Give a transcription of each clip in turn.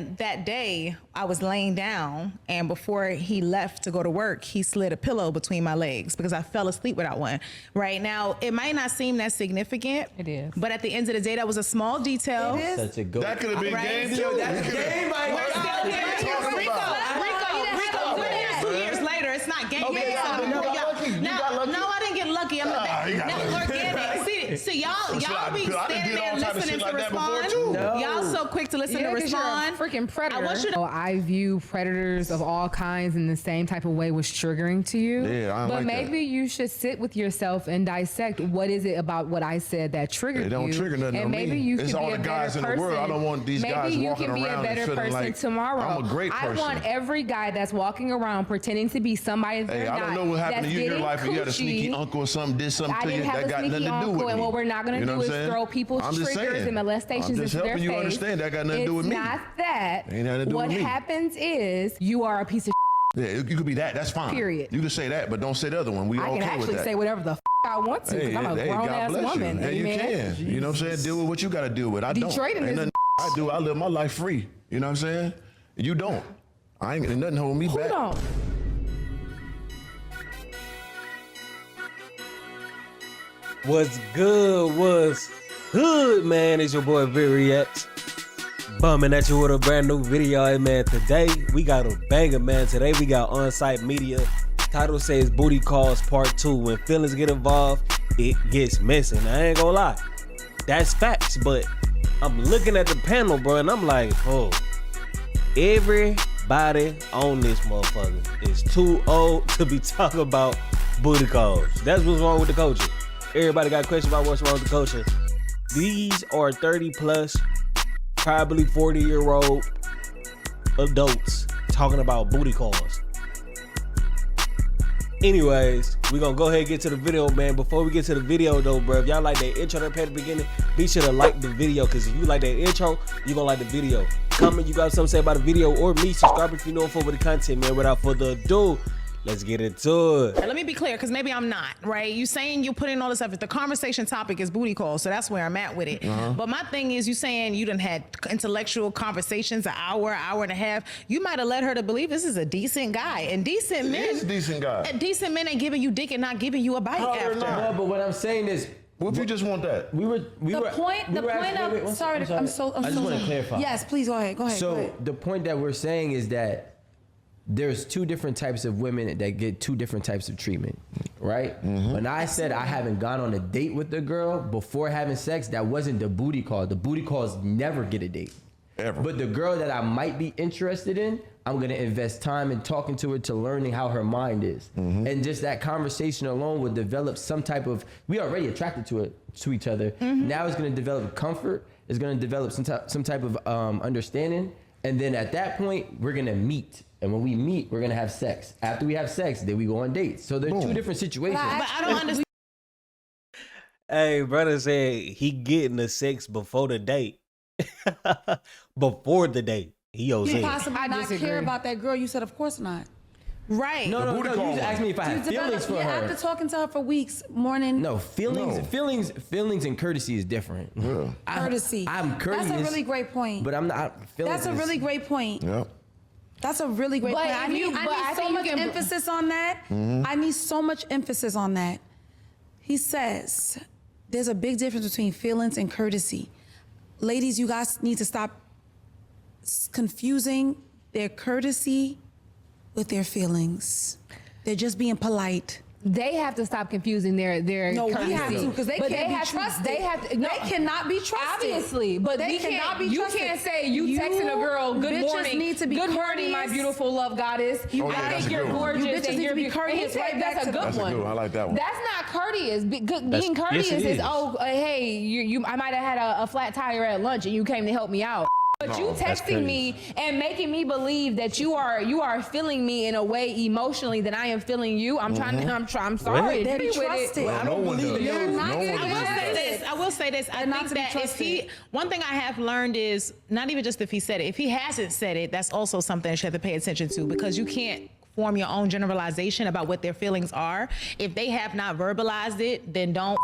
then that day I was laying down, and before he left to go to work, he slid a pillow between my legs because I fell asleep without one. Right now, it might not seem that significant. It is. But at the end of the day, that was a small detail. It is. Such a good. That could have been game. Yo, that's game right We're still now. here. Rico, we're here 2 years later. It's not game. Okay, No, I didn't get lucky. I'm organic. See, y'all be standing there listening to respond. Y'all so quick to listen to respond. You're a freaking predator. I want you to. I view predators of all kinds in the same type of way was triggering to you. Yeah, I don't but like maybe you should sit with yourself and dissect what is it about what I said that triggered you. It don't trigger nothing and on maybe me. you It's could all be the a guys better in the world. person. I don't want these guys Maybe you walking can be a around and better feeling person like tomorrow. I'm a great person. I want every guy that's walking around pretending to be somebody Hey, they're I don't not, know what happened to you in your that's life. You had a getting sneaky coochie. uncle or something, did something I to you didn't have that a got nothing sneaky to do uncle, with and me. what we're not going to You know do what is I'm saying? throw people's I'm just triggers saying. and molestations I'm just into their helping you face. understand that got nothing to do with me. It's not that. Ain't nothing to do what with me. happens is you are a piece of Yeah, you could be that. That's fine. Period. You can say that, but don't say the other one. We I okay can with actually that. say whatever the I want to because I'm a grown God ass bless woman. You. Hey, you Amen. can. You know what I'm saying? Deal with what you got to deal with. I Detroit don't. in Ain't this nothing I do. I live my life free. You know what I'm saying? You don't. I ain't nothing holding me Who back. don't? What's good, man? It's your boy Vick. Bumming at you with a brand new video, hey, man. Today we got a banger, man. Today we got on-site media. Title says Booty Calls Part 2. When feelings get involved, it gets messy. Now, I ain't gonna lie, that's facts. But I'm looking at the panel, bro, and I'm like, oh, everybody on this motherfucker is too old to be talking about booty calls. That's what's wrong with the culture. Everybody got questions about what's wrong with the culture. These are 30 plus, probably 40-year-old adults talking about booty calls. Anyways, we're gonna go ahead and get to the video, man. Before we get to the video though, bro, if y'all like that intro that I at the beginning, be sure to like the video, because if you like that intro, you're gonna like the video. Comment, you got something to say about the video or me. Subscribe if you know for the content, man. Without further ado, let's get into it. Let me be clear, because maybe I'm not, right? You saying you put in all this effort. The conversation topic is booty calls, so that's where I'm at with it. But my thing is, you saying you done had intellectual conversations an hour and a half. You might have led her to believe this is a decent guy. And decent men... He's a decent guy. Decent men ain't giving you dick and not giving you a bite after. No, but what I'm saying is, What if you just want that? I'm sorry. I just want to clarify. Yes, please go ahead. So the point that we're saying is that there's two different types of women that get two different types of treatment, right? When I said I haven't gone on a date with the girl before having sex, that wasn't the booty call. The booty calls never get a date. Ever. But the girl that I might be interested in, I'm gonna invest time in talking to her to learning how her mind is. And just that conversation alone would develop some type of, we already attracted to each other. Now it's gonna develop comfort, it's gonna develop some type of understanding. And then at that point, we're gonna meet. And when we meet, we're gonna have sex. After we have sex, then we go on dates. So there's two different situations. But I don't understand. hey, brother said he getting the sex before the date. Before the date. He owes You it. possibly I not disagree. care about that girl. You said, of course not. Right. No, booty you call just asked me if I had feelings for her. After talking to her for weeks, morning. No, feelings and courtesy is different. Yeah. Courtesy. I'm courteous. That's a really great point. But I'm not feelings. That's a really great point. Yeah. That's a really great But point. I if need you- but I so think you much can- emphasis on that. I need so much emphasis on that. He says there's a big difference between feelings and courtesy. Ladies, you guys need to stop confusing their courtesy with their feelings. They're just being polite. They have to stop confusing their No, courtesy. we have to, because they But can't be have to- trusted. They have to. No, They cannot be trusted. Obviously, but They we cannot can't. be You trusted. can't say you You texting a girl, "Good bitches morning, need to be good morning, my courteous. beautiful love goddess. You Oh, yeah, I that's think a you're good one. gorgeous You bitches and need you're to be beautiful." And he courteous said right back that's a to good That's a one. good one. I like that one. That's not courteous. Being courteous yes, it is, is. hey, you. I might have had a flat tire at lunch and you came to help me out. But you texting me and making me believe that you are feeling me in a way emotionally that I am feeling you. I'm sorry. They're Be with it. trusted. I don't believe it. They're not No one gonna does. I will say this. I not think to be that if trusted. one thing I have learned is not even just if he said it, if he hasn't said it, that's also something that you have to pay attention to, because you can't form your own generalization about what their feelings are. If they have not verbalized it, then don't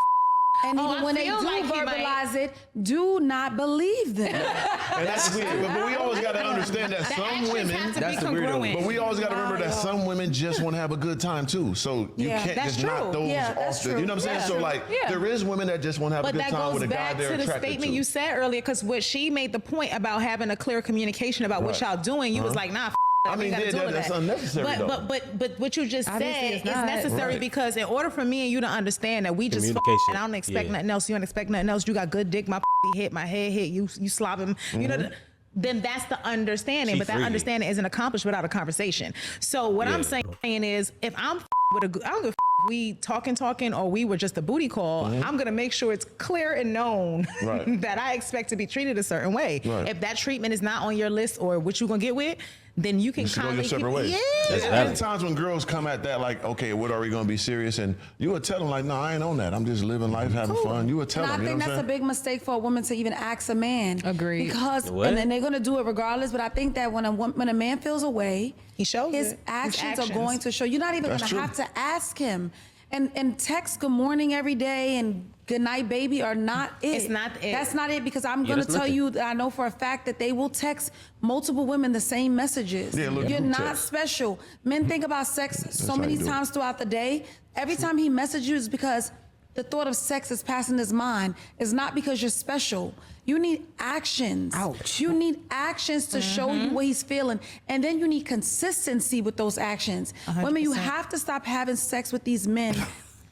And even when they do verbalize it, do not believe them. And that's weird. But we always got to understand that some women. That's the weirdo. But we always got to remember that some women just want to have a good time too. So you can't just knock those off. You know what I'm saying? So like, there is women that just want to have a good time with a guy they're attracted to. But that goes back to the statement you said earlier, because what she made the point about having a clear communication about what y'all doing. You was like, nah. I mean, that's unnecessary. But what you just said is necessary because in order for me and you to understand that we just and I don't expect nothing else. You don't expect nothing else. You got good dick. My hit. My head hit. You slobbing. You know. Then that's the understanding. But that understanding isn't accomplished without a conversation. So what I'm saying is, if I'm with a, I don't give a we talking, or we were just a booty call, I'm gonna make sure it's clear and known that I expect to be treated a certain way. If that treatment is not on your list or what you're gonna get with, then you can go your separate ways. There's times when girls come at that like, okay, what are we gonna be serious? And you would tell them like, no, I ain't on that. I'm just living life, having fun. You would tell them. I think that's a big mistake for a woman to even ask a man. Agreed. Because and then they're gonna do it regardless. But I think that when a man feels away, he shows his actions are going to show. You're not even gonna have to ask him. And text good morning every day and good night, baby, are not it. It's not it. That's not it, because I'm going to tell you that I know for a fact that they will text multiple women the same messages. You're not special. Men think about sex so many times throughout the day. Every time he messages you is because the thought of sex is passing his mind. It's not because you're special. You need actions. Ouch. You need actions to show you what he's feeling. And then you need consistency with those actions. 100%. Women, you have to stop having sex with these men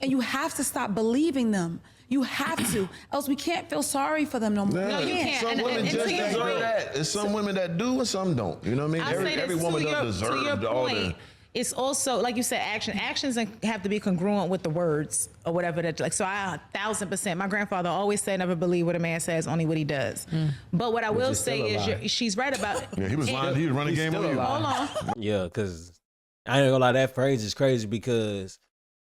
and you have to stop believing them. You have to, else we can't feel sorry for them no more. No, you can't. Some women just deserve that. There's some women that do and some don't. You know what I mean? Every woman doesn't deserve all the... It's also, like you said, actions have to be congruent with the words or whatever that, like, so I 1,000%, my grandfather always said, never believe what a man says, only what he does. But what I will say is she's right about it. Yeah, he was lying. He was running game with you. Hold on. Yeah, because I ain't gonna lie, that phrase is crazy, because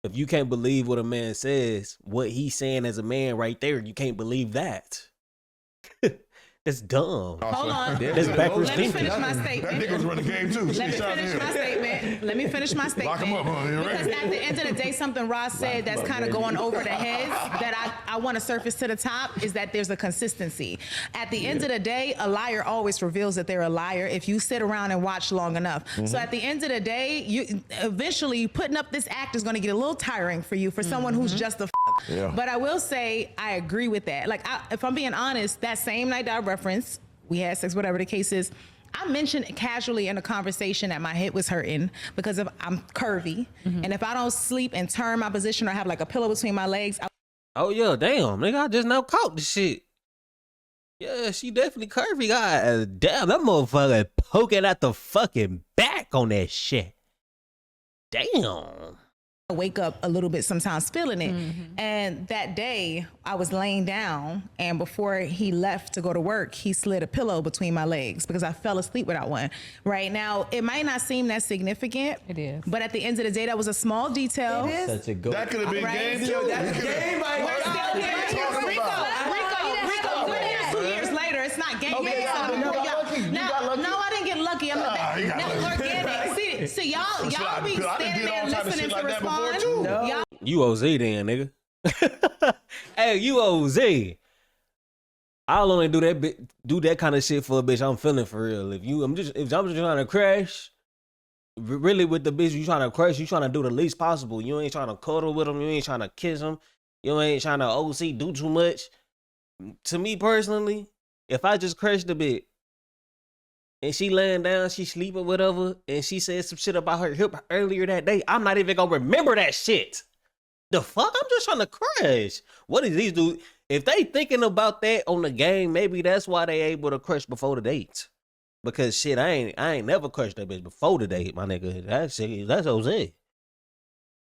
if you can't believe what a man says, what he's saying as a man right there, you can't believe that. That's dumb. Hold on. That's backwards thinking. Let me finish my statement. That nigga was running game too. Let me finish my statement. Lock him up, huh? Because at the end of the day, something Ross said that's kind of going over the heads that I want to surface to the top is that there's a consistency. At the end of the day, a liar always reveals that they're a liar if you sit around and watch long enough. So at the end of the day, you eventually putting up this act is going to get a little tiring for you, for someone who's just a But I will say I agree with that. Like, if I'm being honest, that same night that I referenced, we had sex, whatever the case is, I mentioned casually in a conversation that my hip was hurting because I'm curvy. And if I don't sleep and turn my position or have like a pillow between my legs. Oh, yeah, damn, nigga, I just now caught the shit. Yeah, she definitely curvy. God damn, that motherfucker poking at the fucking back on that shit. Damn. I wake up a little bit sometimes feeling it. And that day I was laying down, and before he left to go to work, he slid a pillow between my legs because I fell asleep without one. Right now, it might not seem that significant. It is. But at the end of the day, that was a small detail. It is. That's a go. That could have been game too. That's game right Rico, 2 years later, it's not game. Okay, No, I didn't get lucky. I'm organic. See, y'all be standing there listening to respond. You OZ then, nigga. Hey, you OZ. I'll only do that kind of shit for a bitch I'm feeling for real. If I'm just trying to crash, really with the bitch you trying to crash, you trying to do the least possible. You ain't trying to cuddle with them. You ain't trying to kiss them. You ain't trying to OC do too much. To me personally, if I just crashed a bit and she laying down, she sleeping, whatever, and she said some shit about her hip earlier that day, I'm not even gonna remember that shit. The fuck? I'm just trying to crash. What is these dudes? If they thinking about that on the game, maybe that's why they able to crush before the date. Because shit, I ain't never crushed that bitch before the date, my nigga. That's Jose.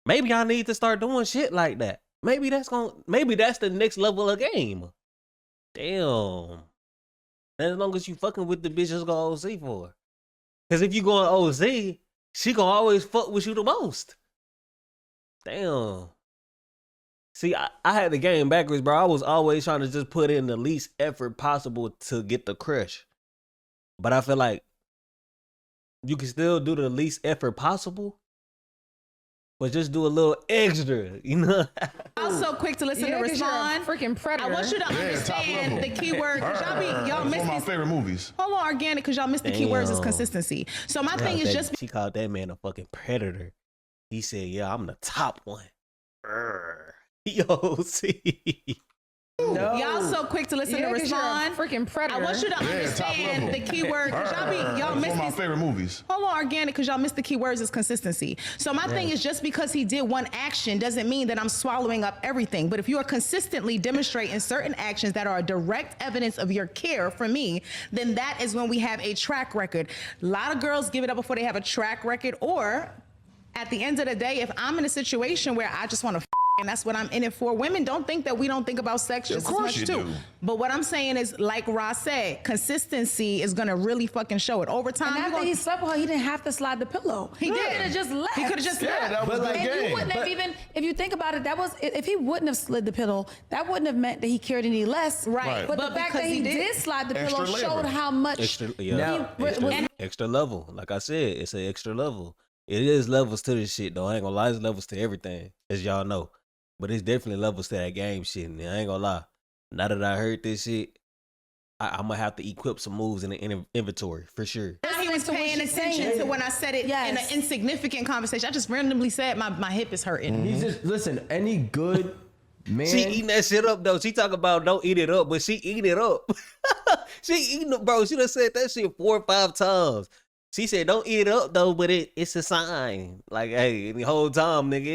Maybe I need to start doing shit like that. Maybe that's the next level of game. Damn. As long as you fucking with the bitch that's going OC for her. Because if you going OC, she gonna always fuck with you the most. Damn. See, I had the game backwards, bro. I was always trying to just put in the least effort possible to get the crush. But I feel like you can still do the least effort possible, but just do a little extra, you know? I'll so quick to listen to respond. Freaking predator. I want you to understand the keyword. Cause y'all missed one of my favorite movies. Hold on, Organic, because y'all missed the keywords is consistency. So my thing is just. She called that man a fucking predator. He said, "Yeah, I'm the top one." Yo, see. No. Y'all so quick to listen to respond. Freaking predator. I want you to understand the keyword. Y'all missed one of my favorite movies. Hold on, Organic, because y'all missed the keywords is consistency. So my thing is just because he did one action doesn't mean that I'm swallowing up everything. But if you are consistently demonstrating certain actions that are a direct evidence of your care for me, then that is when we have a track record. A lot of girls give it up before they have a track record, or at the end of the day, if I'm in a situation where I just want to and that's what I'm in it for. Women don't think that we don't think about sex just as much too. But what I'm saying is, like Ross said, consistency is gonna really fucking show it. Over time, and after he slept with her, he didn't have to slide the pillow. He did. He could have just left. He could have just left. That was the game. You wouldn't have even, if you think about it, that was, if he wouldn't have slid the pillow, that wouldn't have meant that he cared any less. Right. But the fact that he did slide the pillow showed how much extra level. Like I said, it's an extra level. It is levels to this shit though. I ain't gonna lie, it's levels to everything, as y'all know. But it's definitely levels to that game shit. And I ain't gonna lie. Now that I heard this shit, I'm gonna have to equip some moves in the inventory for sure. He was paying attention to when I said it in an insignificant conversation. I just randomly said my hip is hurting. He's just, listen, any good man. She eating that shit up though. She talk about don't eat it up, but she eat it up. She eating it, bro. She done said that shit 4 or 5 times. She said, "Don't eat it up though, but it's a sign." Like, hey, the whole time, nigga,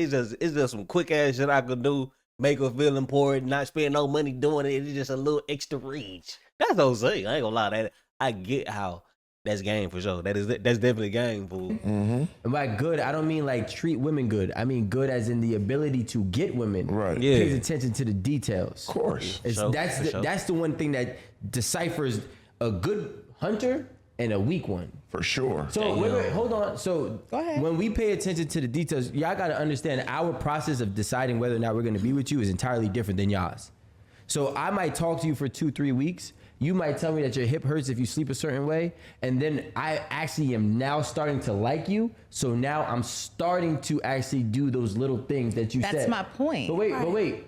it's just some quick ass shit I could do, make her feel important, not spend no money doing it. It's just a little extra reach. That's what I'm saying. I ain't gonna lie, that I get how that's game for sure. That's definitely game, fool. And by good, I don't mean like treat women good. I mean good as in the ability to get women. Right. Yeah. Pays attention to the details. Of course. That's the one thing that deciphers a good hunter and a weak one. For sure. So wait, hold on. So go ahead. When we pay attention to the details, y'all got to understand our process of deciding whether or not we're going to be with you is entirely different than y'all's. So I might talk to you for 2-3 weeks. You might tell me that your hip hurts if you sleep a certain way. And then I actually am now starting to like you. So now I'm starting to actually do those little things that you said. That's my point. But wait.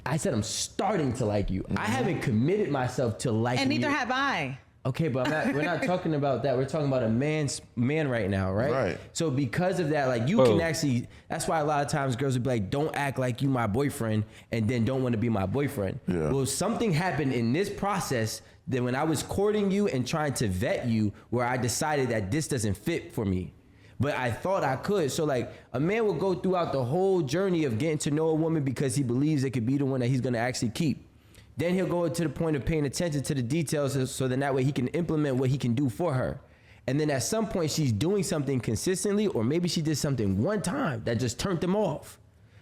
I said I'm starting to like you. I haven't committed myself to liking you. And neither have I. Okay, but we're not talking about that. We're talking about a man right now, right? Right. So because of that, like you can actually, that's why a lot of times girls would be like, don't act like you my boyfriend and then don't want to be my boyfriend. Yeah. Well, something happened in this process that when I was courting you and trying to vet you, where I decided that this doesn't fit for me. But I thought I could. So like a man will go throughout the whole journey of getting to know a woman because he believes it could be the one that he's going to actually keep. Then he'll go to the point of paying attention to the details so then that way he can implement what he can do for her. And then at some point she's doing something consistently, or maybe she did something one time that just turned them off,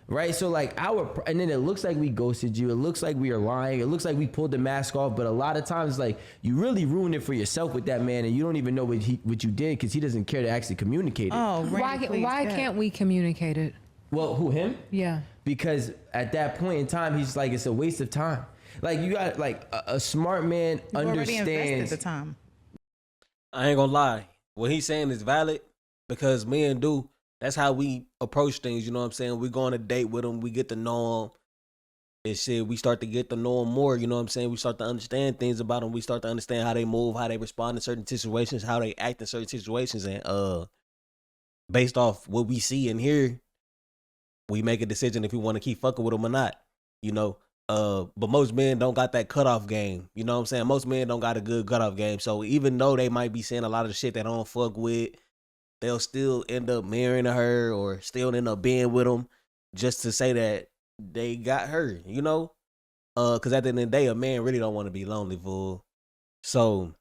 right? So like and then it looks like we ghosted you. It looks like we are lying. It looks like we pulled the mask off. But a lot of times like you really ruin it for yourself with that man and you don't even know what you did because he doesn't care to actually communicate it. Oh, Randy, why can't we communicate it? Well, who, him? Yeah. Because at that point in time, he's like, it's a waste of time. Like you got like a smart man understands. At the time. I ain't gonna lie. What he's saying is valid because men do. That's how we approach things. You know what I'm saying? We go on a date with them. We get to know them. And shit, we start to get to know them more. You know what I'm saying? We start to understand things about them. We start to understand how they move, how they respond in certain situations, how they act in certain situations. And based off what we see and hear, we make a decision if we want to keep fucking with them or not. You know? But most men don't got that cutoff game. You know what I'm saying? Most men don't got a good cutoff game. So even though they might be saying a lot of the shit they don't fuck with, they'll still end up marrying her or still end up being with them just to say that they got her, you know? Because at the end of the day, a man really don't want to be lonely, fool. So,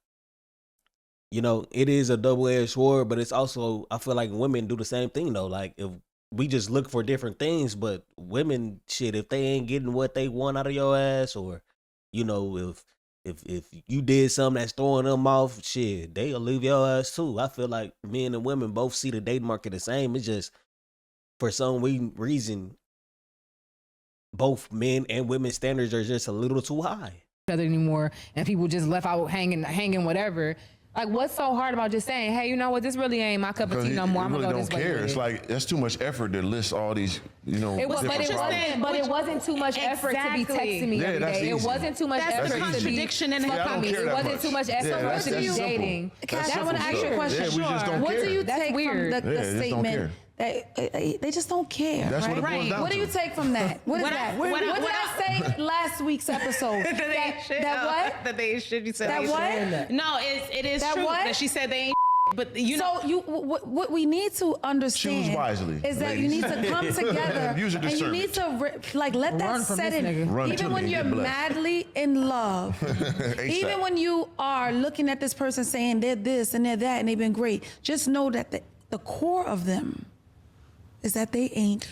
you know, it is a double-edged sword, but it's also, I feel like women do the same thing, though. Like, if we just look for different things, but women, shit, if they ain't getting what they want out of your ass, or, you know, if you did something that's throwing them off, shit, they'll leave your ass too. I feel like men and women both see the dating market the same. It's just, for some reason, both men and women's standards are just a little too high. Other anymore, and people just left out hanging whatever. Like, what's so hard about just saying, hey, you know what, this really ain't my cup of tea no more. I'm really gonna go don't this way. care. It's like that's too much effort to list all these, But it wasn't too much effort to be texting me every day. It wasn't too much effort to be contradiction in fucking me. It wasn't too much effort to be dating. Cash, I want to ask you a question. What do you take from the statement? They just don't care. That's right? what it boils down What do you take from that? What is that? What did I say last week's episode? That they should. You said that what? No, it is true that she said they ain't. But you know, what we need to understand choose wisely, is that you need to come together and you need to let that set in. Even when you're madly in love, even when you are looking at this person saying they're this and they're that and they've been great, just know that the core of them is that they ain't.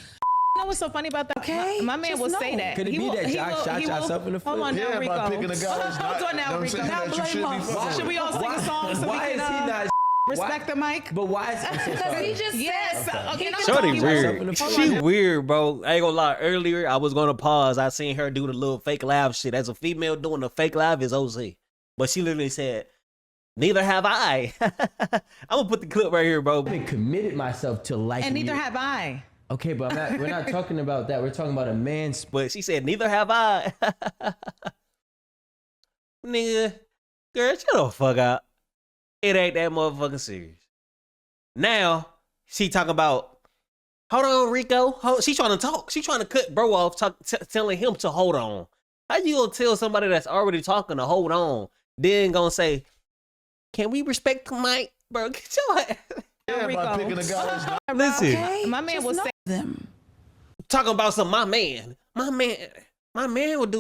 You know what's so funny about that? Okay, my man will say that. Could it be that y'all shot yourself in the foot? Hold on now, Rico. By picking a guy that's Hold on now, Rico. Should we all sing a song so we can respect the mic? But why is he Because he just said. Shorty weird. She weird, bro. I ain't gonna lie. Earlier, I was gonna pause. I seen her do the little fake laugh shit. As a female doing the fake laugh is OZ. But she literally said, neither have I. I'm gonna put the clip right here, bro. I've been committed myself to liking and neither you. have I. Okay, but we're not talking about that. We're talking about a man's. But she said, neither have I. Nigga, girl, shut the fuck up. It ain't that motherfucking serious. Now, she talking about, hold on, Rico. She trying to talk. She trying to cut bro off, telling him to hold on. How you gonna tell somebody that's already talking to hold on, then gonna say, can we respect the mic? Bro, get your ass. By picking a guy that's not. Listen, okay? My man will say them. talking about some my man would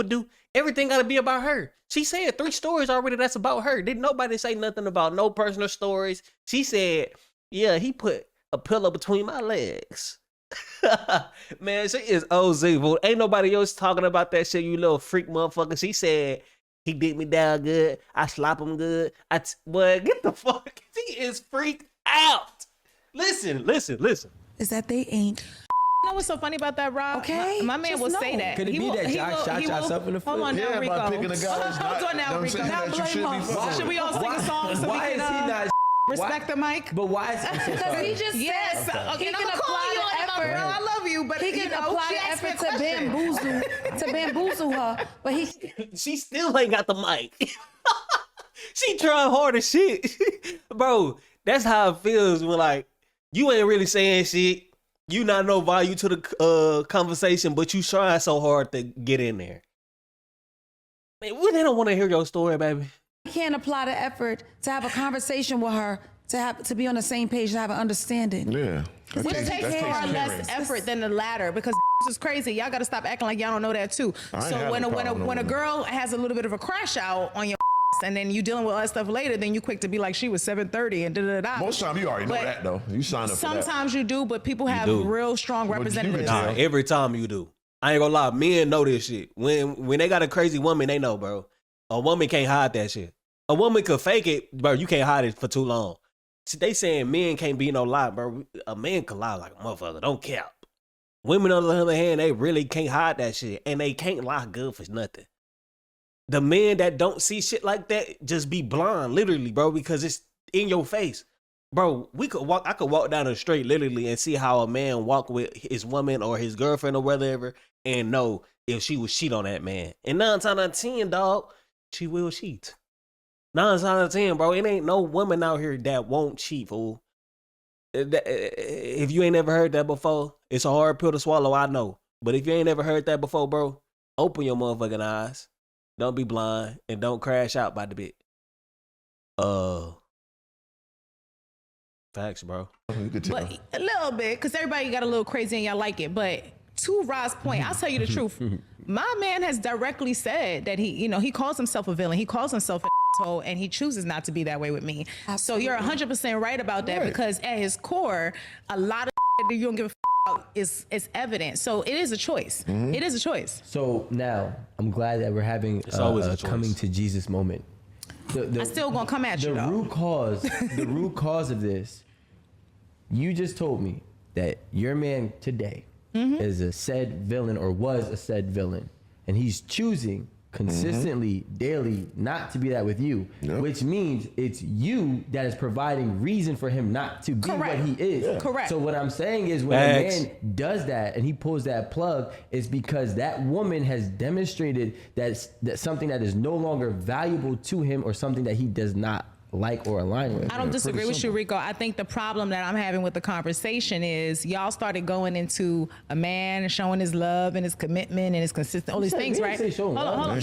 do everything. Gotta be about her. She said 3 stories already that's about her. Didn't nobody say nothing about no personal stories. She said, yeah, he put a pillow between my legs. Man, she is OZ, bro. Ain't nobody else talking about that shit, you little freak motherfucker. She said he beat me down good, I slap him good. Boy, get the fuck. She is freaked out. Listen. Is that they ain't. You know what's so funny about that, Rob? Okay, my man will say that. Could it be that y'all shot yourself in the foot? Hold on now, Rico. By picking a guy that's not. Hold on now, Rico. Now blame us. Should we all sing a song so we Why is he can not? respect the mic? But why is he so Because sorry? he just said Okay, he I'm can gonna call apply you on it, my the girl. effort. I love you, but He can apply the effort to bamboozle her, but She still ain't got the mic. She trying hard as shit. Bro, that's how it feels when like you ain't really saying shit. You not no value to the conversation, but you trying so hard to get in there. Man, they don't want to hear your story, baby. he can't apply the effort to have a conversation with her, to be on the same page, to have an understanding. Yeah. Which takes far less effort than the latter, because this is crazy. Y'all got to stop acting like y'all don't know that too. So when a girl has a little bit of a crash out on your and then you dealing with other stuff later, then you quick to be like she was 730 and da-da-da. Most time you already know that though. You sign up for that. Sometimes you do, but people have real strong representatives. Nah, every time you do. I ain't gonna lie, men know this shit. When they got a crazy woman, they know, bro. A woman can't hide that shit. A woman could fake it, bro. You can't hide it for too long. See, they saying men can't be no lie, bro. A man can lie like a motherfucker. Don't cap. Women, on the other hand, they really can't hide that shit, and they can't lie good for nothing. The men that don't see shit like that just be blind, literally, bro, because it's in your face. Bro, I could walk down the street literally and see how a man walk with his woman or his girlfriend or whatever and know if she would cheat on that man. And 9 times out of 10, dog, she will cheat. 9 times out of 10, bro, it ain't no woman out here that won't cheat, fool. If you ain't never heard that before, it's a hard pill to swallow, I know. But if you ain't never heard that before, bro, open your motherfucking eyes. Don't be blind and don't crash out by the bit. Facts, bro. But a little bit, because everybody got a little crazy and y'all like it. But to Rod's point, I'll tell you the truth. My man has directly said that he calls himself a villain. He calls himself an asshole, and he chooses not to be that way with me. Absolutely. So you're 100% right about that, because at his core, a lot of that you don't give a about is evident. So it is a choice. Mm-hmm. It is a choice. So now I'm glad that we're having a coming to Jesus moment. I'm still gonna come at you though. The root cause of this, you just told me that your man today is a said villain or was a said villain, and he's choosing consistently, daily, not to be that with you, which means it's you that is providing reason for him not to be what he is. Yeah. Correct. So what I'm saying is when a man does that and he pulls that plug, it's because that woman has demonstrated that something that is no longer valuable to him or something that he does not like or align with. I don't disagree with you, Rico. I think the problem that I'm having with the conversation is y'all started going into a man and showing his love and his commitment and his consistent, all these things, right? Hold on.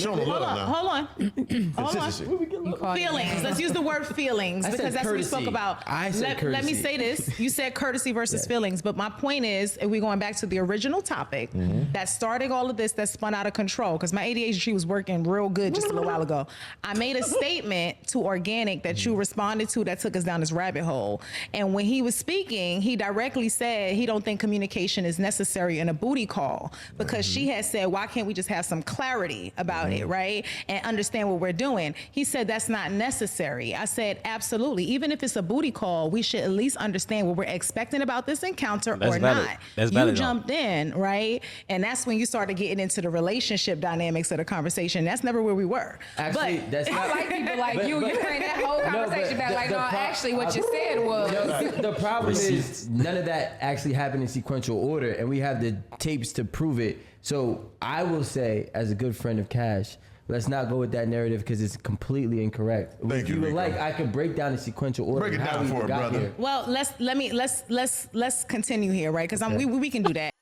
Feelings. Let's use the word feelings because that's what we spoke about. Let me say this. You said courtesy versus feelings, but my point is, if we're going back to the original topic that started all of this, that spun out of control, because my ADHD was working real good just a little while ago. I made a statement to Organik that you responded to that took us down this rabbit hole. And when he was speaking, he directly said he don't think communication is necessary in a booty call because she had said, why can't we just have some clarity about it, right? And understand what we're doing. He said that's not necessary. I said, absolutely. Even if it's a booty call, we should at least understand what we're expecting about this encounter or not. You jumped in, right? And that's when you started getting into the relationship dynamics of the conversation. That's never where we were. Actually, that's not, I like people like you. You bring that whole conversation back like, no, actually what you said was. The problem is none of that actually happened in sequential order, and we have the tapes to prove it. So I will say, as a good friend of Cash, let's not go with that narrative because it's completely incorrect. Thank you, Rico. Like, I could break down the sequential order. Break it down for it, brother. Here. Well, let's continue here, right? Because we can do that.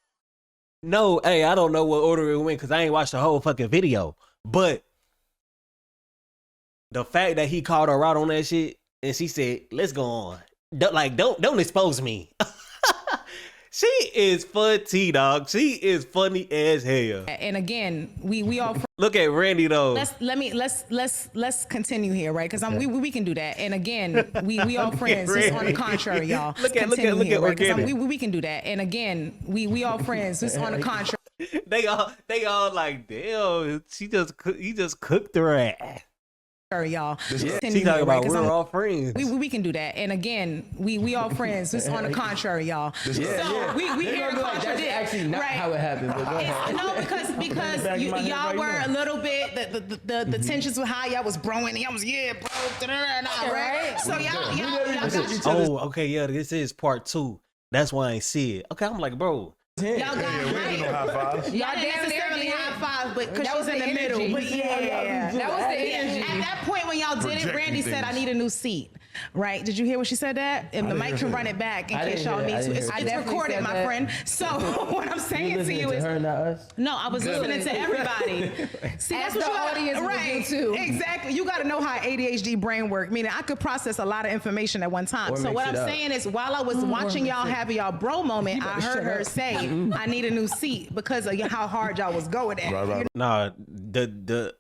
No, hey, I don't know what order it went because I ain't watched the whole fucking video. But the fact that he called her out on that shit and she said, let's go on. Don't expose me. She is funny, dog. She is funny as hell. And again, we all look at Randy though. Let's continue here, right? Because we can do that. And again, we all friends. Just on the contrary, y'all. Look at Organik. We can do that. And again, we all friends. Just on the contrary. They all like, damn. He just cooked her ass. Y'all. She talking about we're all friends. We can do that. And again, we all friends. Just on the contrary, y'all. We here to contradict. That's actually not how it happened. But go ahead. No, because y'all were a little bit the tensions were high. Y'all was broing. Y'all was bro. Right? So y'all. Oh, okay, yeah. This is part 2. That's why I ain't see it. Okay, I'm like, bro. Y'all got high fives. Y'all didn't necessarily high five, but because she was in the middle. But that was the energy. At that point when y'all did it, Randy said, "I need a new seat." Right? Did you hear what she said? That and the mic can run it back in case y'all need to. It's recorded, my friend. So what I'm saying to you is, her, not us. No, I was listening to everybody. See, that's what the audience right? Too. Exactly. You got to know how ADHD brain work. Meaning, I could process a lot of information at one time. So what I'm saying is, while I was watching y'all have y'all bro moment, I heard her say, "I need a new seat" because of how hard y'all was going at. Right. Nah, the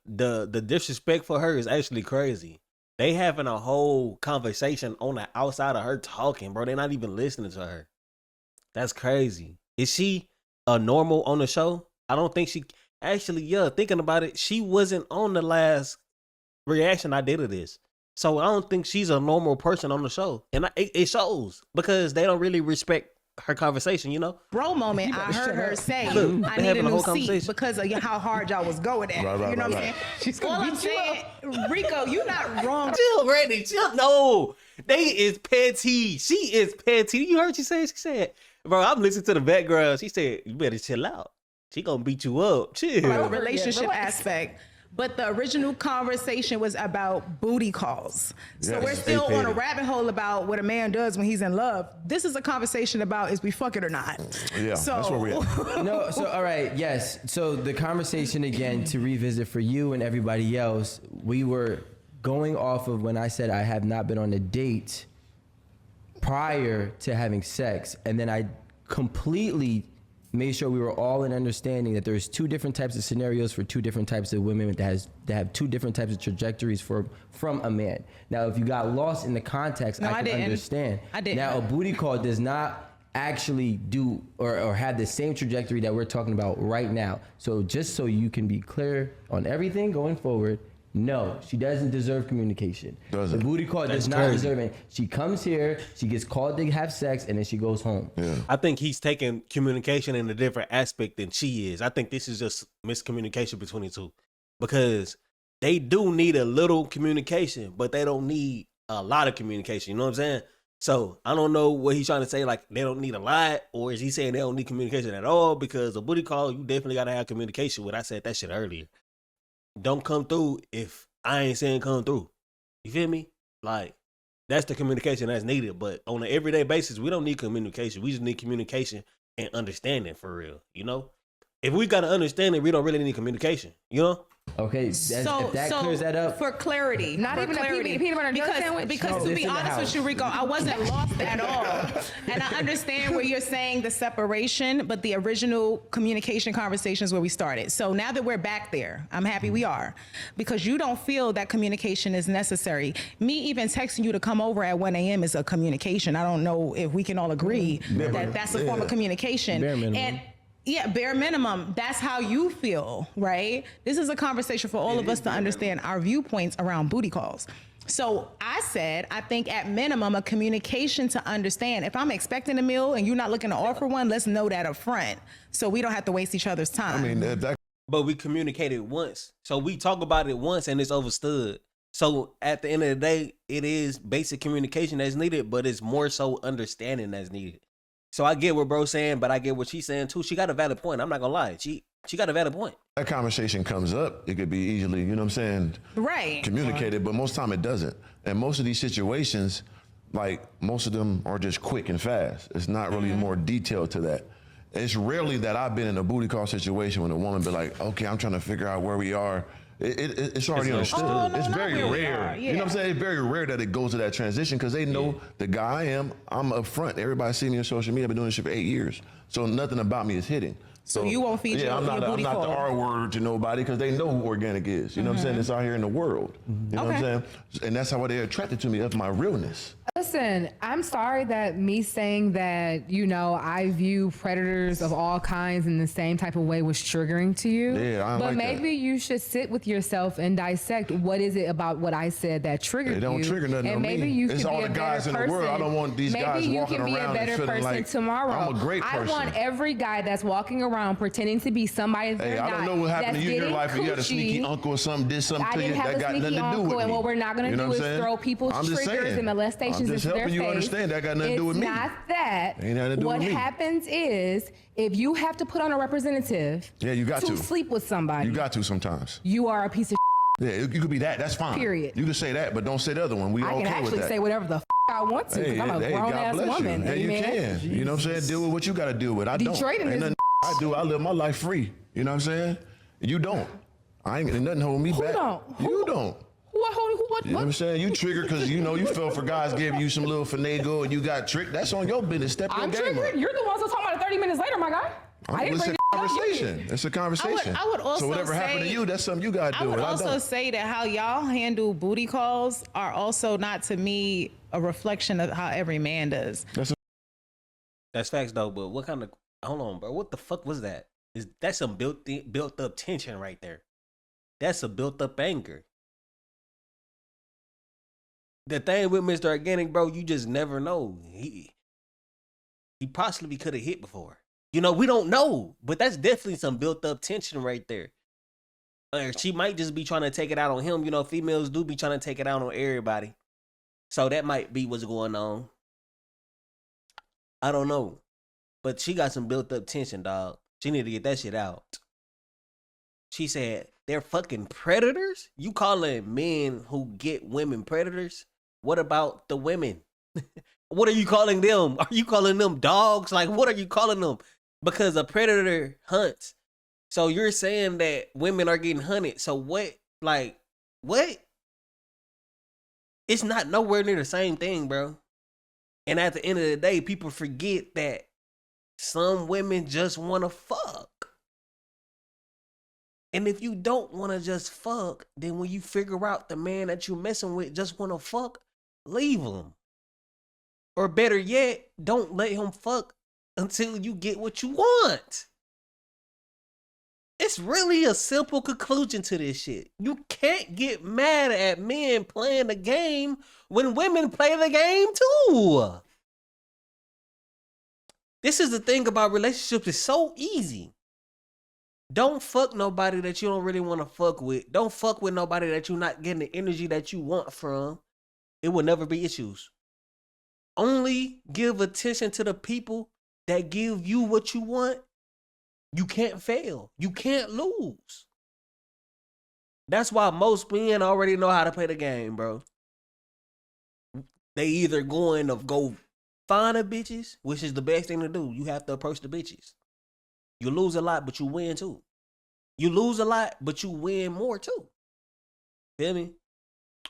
disrespect for her is actually crazy. They having a whole conversation on the outside of her talking, bro. They're not even listening to her. That's crazy. Is she a normal on the show? I don't think she actually. Yeah, thinking about it, she wasn't on the last reaction I did of this. So I don't think she's a normal person on the show, and it shows because they don't really respect her conversation, you know? Bro moment, I heard her say, I need a new seat because of how hard y'all was going at. Right, you know what I'm saying? All I'm saying, Rico, you're not wrong. Chill, Randy, chill. No, they is petty. She is petty. You heard she said, bro, I'm listening to the background. She said, you better chill out. She gonna beat you up. Chill. Relationship aspect. But the original conversation was about booty calls. So we're still on a rabbit hole about what a man does when he's in love. This is a conversation about is we fuck it or not. Yeah, so, that's where we at. No, so all right, yes. So the conversation again, to revisit for you and everybody else, we were going off of when I said I have not been on a date prior to having sex. And then I completely made sure we were all in understanding that there's 2 different types of scenarios for 2 different types of women that have 2 different types of trajectories from a man. Now, if you got lost in the context, I can understand. I didn't. Now, a booty call does not actually do or have the same trajectory that we're talking about right now. So just so you can be clear on everything going forward, no, she doesn't deserve communication. The booty call does not deserve it. She comes here, she gets called to have sex, and then she goes home. Yeah. I think he's taking communication in a different aspect than she is. I think this is just miscommunication between the two. because they do need a little communication, but they don't need a lot of communication. You know what I'm saying? So I don't know what he's trying to say, like they don't need a lot, or is he saying they don't need communication at all? Because a booty call, you definitely gotta have communication with. I said that shit earlier. Don't come through if I ain't saying come through. You feel me? Like, that's the communication that's needed. But on an everyday basis, we don't need communication. We just need communication and understanding for real, you know? If we got to understand it, we don't really need communication, you know? Okay, if that clears that up. For clarity. Not even clarity. A peanut butter and jelly sandwich? Because to be honest with you, Rico, I wasn't lost at all. And I understand where you're saying the separation, but the original communication conversation is where we started. So now that we're back there, I'm happy we are. Because you don't feel that communication is necessary. Me even texting you to come over at 1 a.m. is a communication. I don't know if we can all agree that that's a form of communication. Bare minimum. And yeah, bare minimum. That's how you feel, right? This is a conversation for all of us to understand our viewpoints around booty calls. So I said, I think at minimum, a communication to understand. If I'm expecting a meal and you're not looking to offer one, let's know that up front so we don't have to waste each other's time. I mean, but we communicated once. So we talk about it once and it's overstood. So at the end of the day, it is basic communication that's needed, but it's more so understanding that's needed. So I get what bro's saying, but I get what she's saying too. She got a valid point. I'm not gonna lie. She got a valid point. That conversation comes up, it could be easily, you know what I'm saying? Right. Communicated, but most time it doesn't. And most of these situations, like most of them are just quick and fast. It's not really more detailed to that. It's rarely that I've been in a booty call situation when a woman be like, okay, I'm trying to figure out where we are. It's already understood. Oh, no, it's not very where we rare. are, yeah. You know what I'm saying? It's very rare that it goes to that transition because they know the guy I am. I'm up front. Everybody see me on social media. I've been doing this shit for 8 years. So nothing about me is hidden. So you won't feed your booty I'm not call. the R word to nobody because they know who Organik is. You know what I'm saying? It's out here in the world. You know what I'm saying? And that's how they're attracted to me, of my realness. Listen, I'm sorry that me saying that, you know, I view predators of all kinds in the same type of way was triggering to you. Yeah, I don't But like maybe you should sit with yourself and dissect what is it about what I said that triggered you. It don't trigger nothing and on maybe me. you It's could all be the a guys better in the world. person. I don't want these guys Maybe you walking can be a around and better feeling person like tomorrow. I'm a great person. I want every guy that's walking around pretending to be somebody Hey, they're I don't not, know what happened to that's you in your getting life. You had a sneaky coochie. uncle or something, did something I to you didn't have that a got sneaky nothing to do uncle, with and me. what we're not going to You know do what is I'm saying? throw people's I'm just triggers saying. and molestations I'm just into their helping you face. understand that got nothing to do with me. It's not that. Ain't nothing to do what with me. happens is if you have to put on a representative Yeah, you got to. sleep with somebody, You got to sometimes. you are a piece of Yeah, you could be that. That's fine. Period. You can say that, but don't say the other one. We I okay can with actually that. say whatever the I want to because I'm a grown ass woman. Yeah, you Amen. can. You know what I'm saying? Deal with what you got to deal with. I Detroit don't. in Ain't this nothing I do. I live my life free. You know what I'm saying? You don't. I ain't nothing holding me back. don't? You don't. What? You know what I'm saying? You triggered because you know you fell for guys giving you some little finagle and you got tricked. That's on your business. Step your I'm game up. triggered. You're the ones who talking about it 30 minutes later, my guy. I didn't It's bring a it up. conversation. It's a conversation. I would also so whatever happened to say- you, that's something you got to I do would with. also don't. say that how y'all handle booty calls are also not, to me, a reflection of how every man does. That's facts though, but what kind of, hold on, bro, what the fuck was that? That's some built up tension right there. That's a built up anger. The thing with Mr. Organik, bro, you just never know. He possibly could have hit before. You know, we don't know, but that's definitely some built up tension right there. She might just be trying to take it out on him. You know, females do be trying to take it out on everybody. So that might be what's going on. I don't know. But she got some built up tension, dog. She need to get that shit out. She said, they're fucking predators? You calling men who get women predators? What about the women? What are you calling them? Are you calling them dogs? Like, what are you calling them? Because a predator hunts. So you're saying that women are getting hunted. So what? Like, what? It's not nowhere near the same thing, bro. And at the end of the day, people forget that some women just want to fuck. And if you don't want to just fuck, then when you figure out the man that you're messing with just want to fuck, leave him. Or better yet, don't let him fuck until you get what you want. It's really a simple conclusion to this shit. You can't get mad at men playing the game when women play the game too. This is the thing about relationships. It's so easy. Don't fuck nobody that you don't really want to fuck with. Don't fuck with nobody that you're not getting the energy that you want from. It will never be issues. Only give attention to the people that give you what you want. You can't fail. You can't lose. That's why most men already know how to play the game, bro. They either going to go find the bitches, which is the best thing to do. You have to approach the bitches. You lose a lot, but you win too. You lose a lot, but you win more too. Feel me?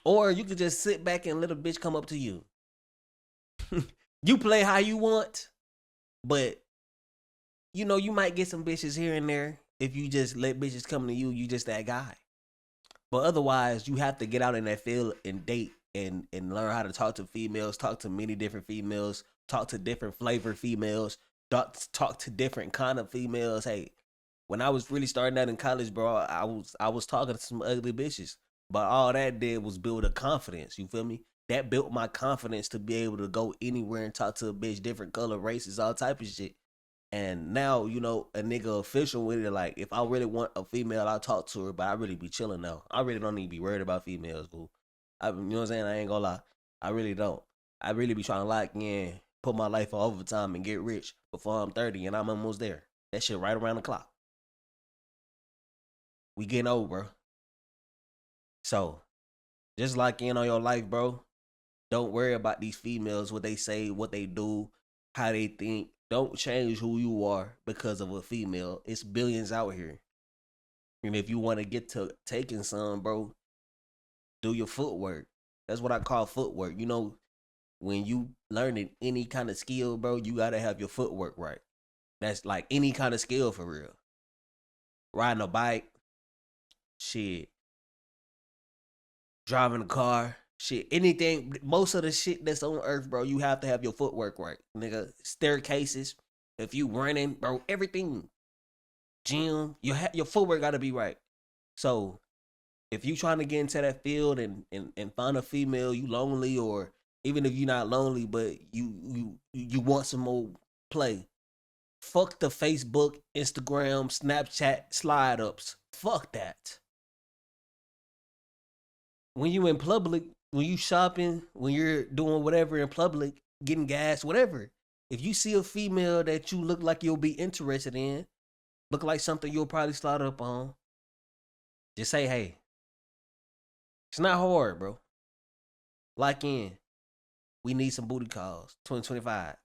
Or you could just sit back and let a bitch come up to you. You play how you want, but you know, you might get some bitches here and there. If you just let bitches come to you, you just that guy. But otherwise, you have to get out in that field and date and learn how to talk to females, talk to many different females, talk to different flavor females, talk to different kind of females. Hey, when I was really starting out in college, bro, I was talking to some ugly bitches. But all that did was build a confidence. You feel me? That built my confidence to be able to go anywhere and talk to a bitch, different color, races, all type of shit. And now, you know, a nigga official with it. Like, if I really want a female, I'll talk to her, but I really be chilling now. I really don't need to be worried about females, boo. You know what I'm saying? I ain't gonna lie. I really don't. I really be trying to lock in, put my life on overtime and get rich before I'm 30, and I'm almost there. That shit right around the clock. We getting old, bro. So, just lock in on your life, bro. Don't worry about these females, what they say, what they do, how they think. Don't change who you are because of a female. It's billions out here. And if you want to get to taking some, bro, do your footwork. That's what I call footwork. You know, when you learning any kind of skill, bro, you got to have your footwork right. That's like any kind of skill for real. Riding a bike, shit. Driving a car, shit, anything, most of the shit that's on earth, bro, you have to have your footwork right. Nigga, staircases, if you running, bro, everything. Gym, your footwork gotta be right. So, if you trying to get into that field and find a female, you lonely, or even if you're not lonely, but you want some more play, fuck the Facebook, Instagram, Snapchat slide ups. Fuck that. When you in public, when you shopping, when you're doing whatever in public, getting gas, whatever, if you see a female that you look like you'll be interested in, look like something you'll probably slide up on, just say, hey. It's not hard, bro. Lock in. We need some booty calls. 2025.